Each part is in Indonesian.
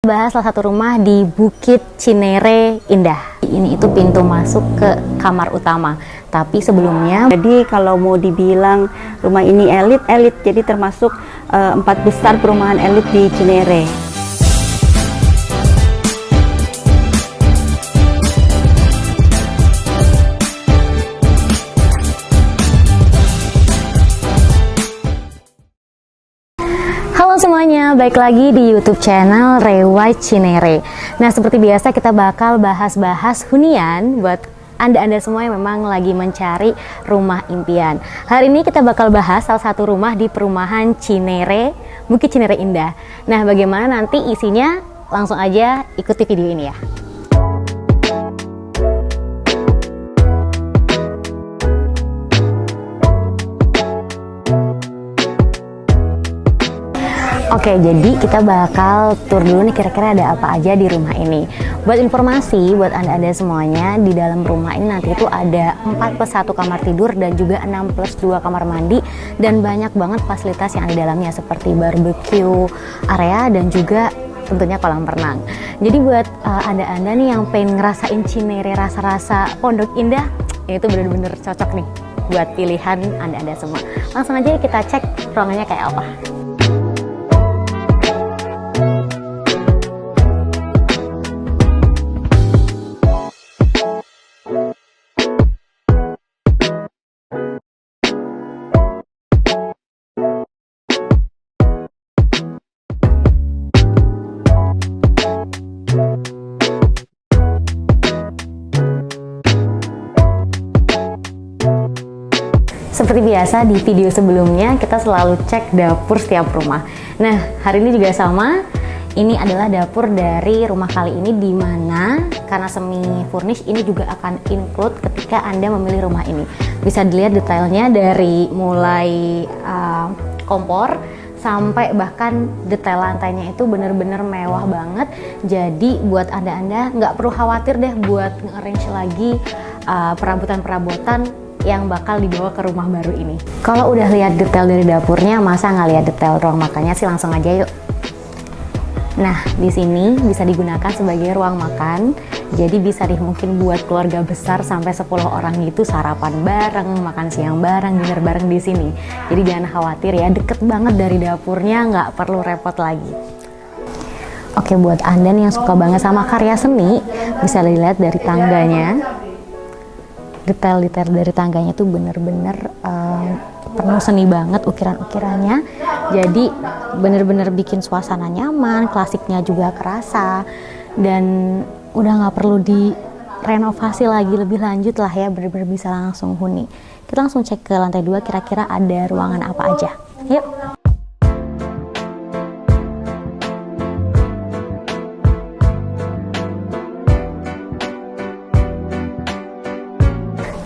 Bahas salah satu rumah di Bukit Cinere Indah. Ini itu pintu masuk ke kamar utama. Tapi sebelumnya, jadi kalau mau dibilang rumah ini elit, jadi termasuk 4 besar perumahan elit di Cinere. halo semuanya, balik lagi di YouTube channel Rewa Cinere. Nah, seperti biasa kita bakal bahas-bahas hunian buat Anda semua yang memang lagi mencari rumah impian. Hari ini kita bakal bahas salah satu rumah di perumahan Cinere, Bukit Cinere Indah. Nah, bagaimana nanti isinya? Langsung aja ikuti video ini ya. Oke, jadi kita bakal tur dulu nih kira-kira ada apa aja di rumah ini. Buat informasi buat Anda semuanya, di dalam rumah ini nanti itu ada 4+1 kamar tidur dan juga 6+2 kamar mandi, dan banyak banget fasilitas yang ada di dalamnya seperti barbecue area dan juga tentunya kolam renang. Jadi buat Anda nih yang pengen ngerasain Cinere rasa-rasa Pondok Indah, itu bener-bener cocok nih buat pilihan Anda semua. Langsung aja kita cek ruangannya kayak apa. Seperti biasa di video sebelumnya kita selalu cek dapur setiap rumah. Nah, hari ini juga sama. Ini adalah dapur dari rumah kali ini, di mana karena semi furnish ini juga akan include ketika Anda memilih rumah ini. Bisa dilihat detailnya dari mulai kompor sampai bahkan detail lantainya itu bener-bener mewah banget. Jadi buat Anda nggak perlu khawatir deh buat nge-arrange lagi perabotan-perabotan yang bakal dibawa ke rumah baru ini. Kalau udah lihat detail dari dapurnya, masa nggak lihat detail ruang makannya sih? Langsung aja yuk. Nah, di sini bisa digunakan sebagai ruang makan. Jadi bisa nih mungkin buat keluarga besar sampai 10 orang gitu sarapan bareng, makan siang bareng, dinner bareng di sini. Jadi jangan khawatir ya, deket banget dari dapurnya, nggak perlu repot lagi. Oke, buat Anda nih yang suka banget sama karya seni, bisa dilihat dari tangganya. Detail-detail dari tangganya tuh bener-bener penuh seni banget ukiran-ukirannya. Jadi bener-bener bikin suasana nyaman, klasiknya juga kerasa, dan udah nggak perlu direnovasi lagi lebih lanjut lah ya, bener-bener bisa langsung huni. Kita langsung cek ke lantai 2 kira-kira ada ruangan apa aja. Yuk.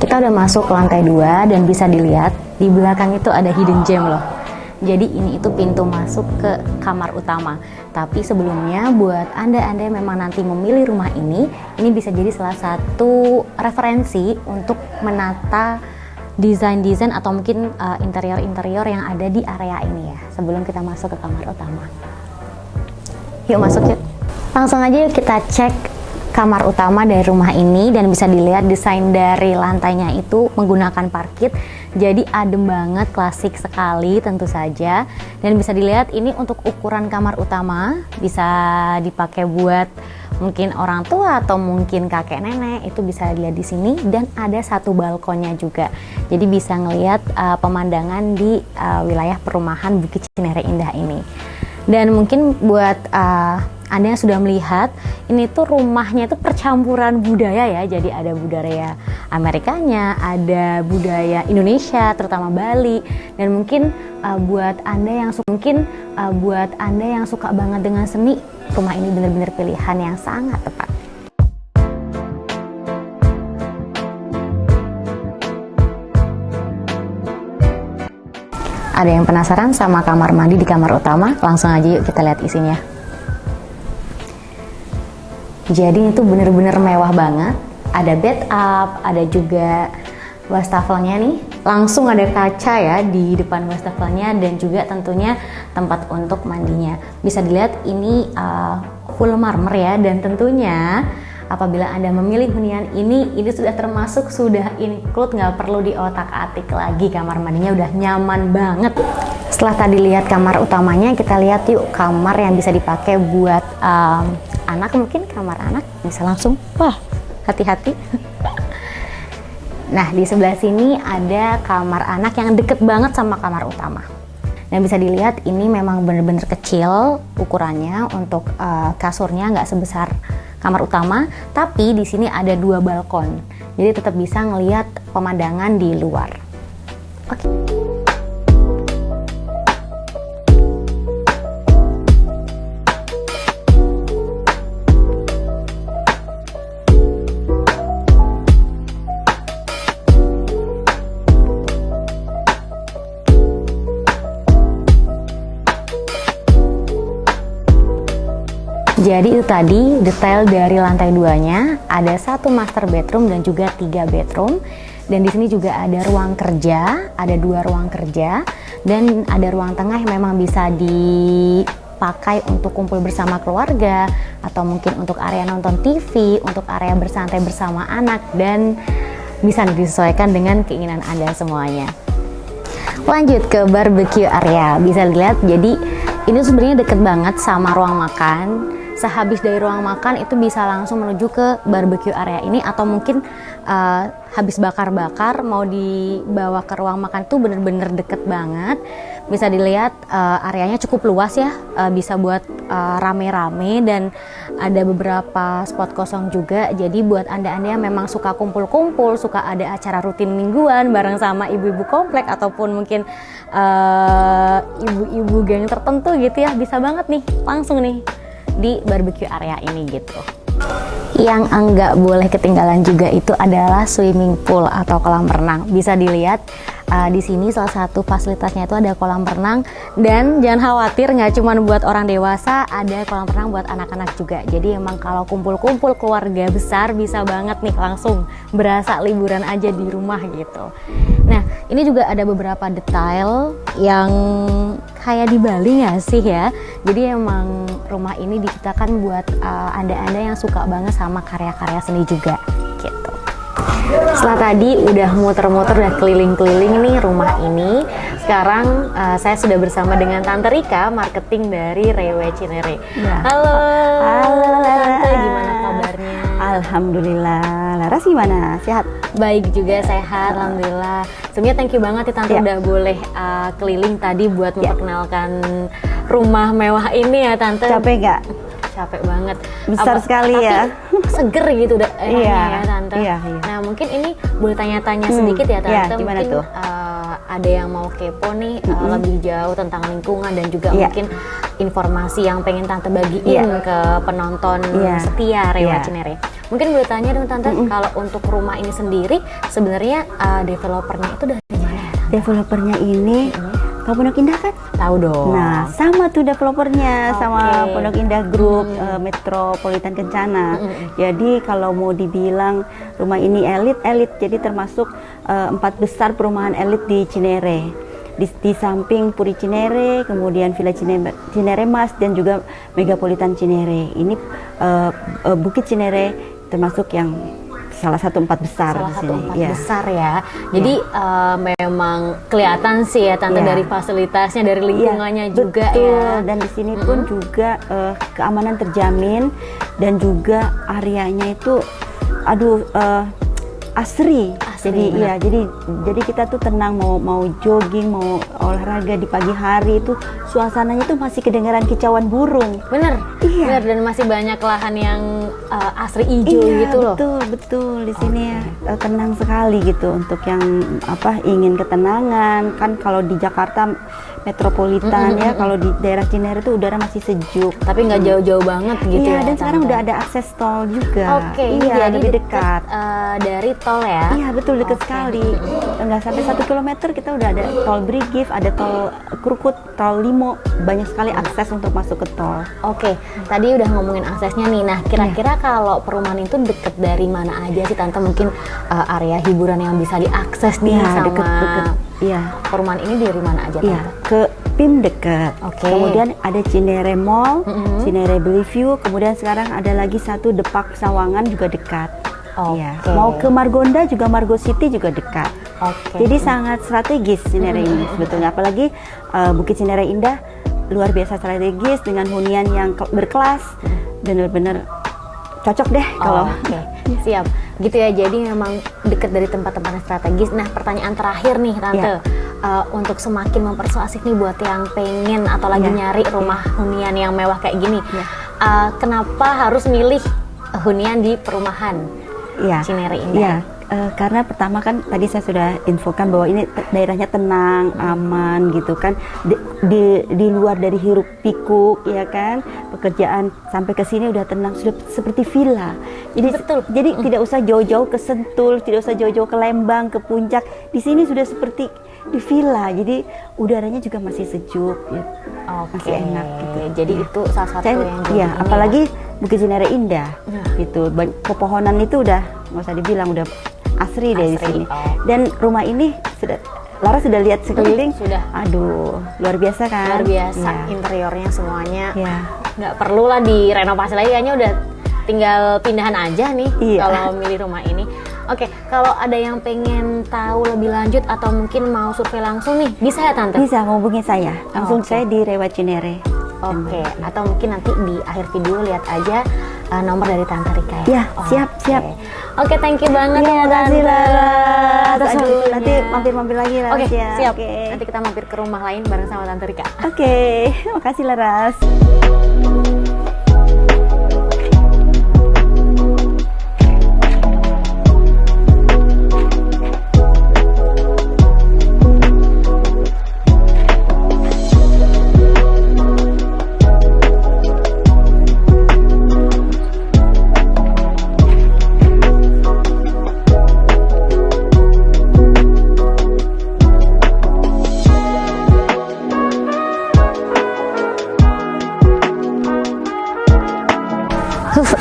Kita udah masuk ke lantai 2 dan bisa dilihat di belakang itu ada hidden gem loh. Jadi ini itu pintu masuk ke kamar utama. Tapi sebelumnya buat Anda yang memang nanti memilih rumah ini bisa jadi salah satu referensi untuk menata desain-desain atau mungkin interior-interior yang ada di area ini ya, sebelum kita masuk ke kamar utama. Yuk masuk yuk. Langsung aja yuk kita cek kamar utama dari rumah ini, dan bisa dilihat desain dari lantainya itu menggunakan parket. Jadi adem banget, klasik sekali tentu saja. Dan bisa dilihat ini untuk ukuran kamar utama, bisa dipakai buat mungkin orang tua atau mungkin kakek nenek, itu bisa dilihat di sini. Dan ada satu balkonnya juga. Jadi bisa ngelihat pemandangan di wilayah perumahan Bukit Cinere Indah ini. Dan mungkin buat Anda yang sudah melihat, ini tuh rumahnya itu percampuran budaya ya. Jadi ada budaya Amerikanya, ada budaya Indonesia, terutama Bali. Dan mungkin buat Anda yang suka banget dengan seni, rumah ini benar-benar pilihan yang sangat tepat. Ada yang penasaran sama kamar mandi di kamar utama? Langsung aja yuk kita lihat isinya. Jadi itu bener-bener mewah banget. Ada bed up, ada juga wastafelnya nih. Langsung ada kaca ya di depan wastafelnya, dan juga tentunya tempat untuk mandinya. Bisa dilihat ini full marmer ya, dan tentunya apabila Anda memilih hunian ini sudah include, nggak perlu diotak-atik lagi, kamar mandinya udah nyaman banget. Setelah tadi lihat kamar utamanya, kita lihat yuk kamar yang bisa dipakai buat anak, mungkin kamar anak bisa langsung, wah hati-hati. Nah, di sebelah sini ada kamar anak yang deket banget sama kamar utama. Dan bisa dilihat ini memang bener-bener kecil ukurannya, untuk kasurnya nggak sebesar kamar utama, tapi di sini ada 2 balkon, jadi tetap bisa ngelihat pemandangan di luar. Oke. Jadi itu tadi detail dari lantai 2-nya, ada 1 master bedroom dan juga 3 bedroom. Dan di sini juga ada ruang kerja, ada 2 ruang kerja, dan ada ruang tengah yang memang bisa dipakai untuk kumpul bersama keluarga, atau mungkin untuk area nonton TV, untuk area bersantai bersama anak, dan bisa disesuaikan dengan keinginan Anda semuanya. Lanjut ke barbecue area, bisa dilihat jadi ini sebenarnya deket banget sama ruang makan. Sehabis dari ruang makan itu bisa langsung menuju ke barbecue area ini, atau mungkin habis bakar-bakar mau dibawa ke ruang makan tuh bener-bener deket banget. Bisa dilihat areanya cukup luas ya, bisa buat rame-rame, dan ada beberapa spot kosong juga. Jadi buat anda-anda yang memang suka kumpul-kumpul, suka ada acara rutin mingguan bareng sama ibu-ibu komplek, ataupun mungkin ibu-ibu geng tertentu gitu ya, bisa banget nih langsung nih di barbecue area ini gitu. Yang enggak boleh ketinggalan juga itu adalah swimming pool atau kolam renang. Bisa dilihat di sini salah satu fasilitasnya itu ada kolam renang, dan jangan khawatir nggak cuma buat orang dewasa, ada kolam renang buat anak-anak juga. Jadi emang kalau kumpul-kumpul keluarga besar bisa banget nih langsung berasa liburan aja di rumah gitu. Nah, ini juga ada beberapa detail yang kayak di Bali nggak sih ya? Jadi emang rumah ini diciptakan buat anda-anda yang suka banget sama karya-karya seni juga gitu. Setelah tadi udah muter-muter, udah keliling-keliling nih rumah ini, sekarang saya sudah bersama dengan Tante Rika, marketing dari Rewe Cinere. Ya. Halo. Halo Tante, gimana kabarnya? Alhamdulillah. Laras gimana? Sehat? Baik juga, sehat, alhamdulillah. Sebenarnya thank you banget ya Tante udah boleh keliling tadi buat memperkenalkan rumah mewah ini ya Tante. Capek nggak? Capek banget, besar sekali tapi ya, seger gitu udah enaknya ya Tante. Iya. Nah mungkin ini boleh tanya-tanya sedikit ya Tante, gimana mungkin tuh? Ada yang mau kepo nih lebih jauh tentang lingkungan, dan juga mungkin informasi yang pengen Tante bagiin ke penonton setia Rewe Cinere. Mungkin boleh tanya dong Tante, kalau untuk rumah ini sendiri sebenarnya developernya itu dari mana ya Tante? Developernya ini tahu Pondok Indah kan? Tahu dong. Nah, sama tuh developernya sama Pondok Indah Group, Metropolitan Kencana. Jadi kalau mau dibilang rumah ini elit, jadi termasuk 4 besar perumahan elit di Cinere. Di samping Puri Cinere, kemudian Villa Cinere Mas, dan juga Megapolitan Cinere. Ini Bukit Cinere termasuk yang salah satu 4 besar salah di satu sini. 4 besar ya. Jadi memang kelihatan sih ya Tante dari fasilitasnya, dari lingkungannya juga ya. Dan di sini pun juga keamanan terjamin, dan juga areanya itu asri. Jadi kita tuh tenang, mau jogging, mau olahraga di pagi hari, itu suasananya tuh masih kedengaran kicauan burung. Bener, bener, dan masih banyak lahan yang asri hijau gitu loh. Betul di sini tenang sekali gitu untuk yang ingin ketenangan. Kan kalau di Jakarta metropolitan ya, kalau di daerah Cinere itu udara masih sejuk. Tapi nggak jauh-jauh banget gitu ya. Dan sekarang udah ada akses tol juga. Jadi lebih dekat dari tol ya. Iya betul, dekat sekali. Nggak sampai 1 kilometer kita udah ada tol Brigif, ada tol Krukut, tol Limo. Banyak sekali akses untuk masuk ke tol. Tadi udah ngomongin aksesnya nih. Nah kira-kira kalau perumahan itu deket dari mana aja sih Tante? Mungkin area hiburan yang bisa diakses nih sama deket Iya. Perumahan ini dari mana aja? Iya, ke PIM dekat. Oke. Kemudian ada Cinere Mall, Cinere Bellevue, kemudian sekarang ada lagi satu Depak Sawangan juga dekat. Iya. Mau ke Margonda juga, Margo City juga dekat. Jadi sangat strategis Cinere ini sebetulnya, apalagi Bukit Cinere Indah luar biasa strategis dengan hunian yang berkelas, benar-benar cocok deh kalau. Siap. Gitu ya, jadi memang dekat dari tempat-tempat yang strategis. Nah, pertanyaan terakhir nih Tante, untuk semakin mempersuasif nih buat yang pengen atau lagi nyari rumah hunian yang mewah kayak gini, kenapa harus milih hunian di perumahan Cinere Indah? Karena pertama kan tadi saya sudah infokan bahwa ini daerahnya tenang, aman gitu kan, di luar dari hiruk pikuk ya kan, pekerjaan sampai ke sini udah tenang, sudah seperti villa. Jadi jadi tidak usah jauh-jauh ke Sentul, tidak usah jauh-jauh ke Lembang, ke Puncak. Di sini sudah seperti di villa, jadi udaranya juga masih sejuk ya. Masih enak gitu. Jadi itu salah satu yang apalagi Bukit Cinere Indah gitu. Pepohonan itu udah nggak usah dibilang, udah asri dari sini. Dan rumah ini Lara sudah lihat sekeliling, aduh luar biasa kan? Luar biasa, interiornya semuanya nggak perlu lah direnovasi lagi, kayaknya udah tinggal pindahan aja nih kalau milih rumah ini. Oke, kalau ada yang pengen tahu lebih lanjut atau mungkin mau survei langsung nih, bisa ya Tante? Bisa, hubungi saya, langsung saya di Rewa Cinere. Atau mungkin nanti di akhir video lihat aja nomor dari Tante Rika ya? Siap. Oke, thank you banget ya Tante. Nanti mampir-mampir lagi Laras. Siap. Nanti kita mampir ke rumah lain bareng sama Tante Rika. Makasih Laras.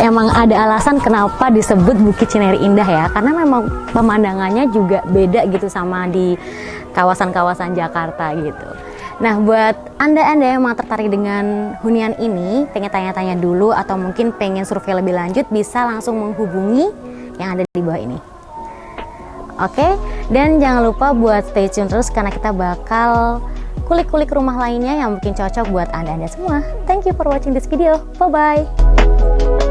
Emang ada alasan kenapa disebut Bukit Cinere Indah ya, karena memang pemandangannya juga beda gitu sama di kawasan-kawasan Jakarta gitu. Nah, buat Anda-Anda yang mau tertarik dengan hunian ini, pengen tanya-tanya dulu atau mungkin pengen survei lebih lanjut, bisa langsung menghubungi yang ada di bawah ini. Oke, dan jangan lupa buat stay tune terus karena kita bakal kulik-kulik rumah lainnya yang mungkin cocok buat Anda-Anda semua. Thank you for watching this video. Bye-bye.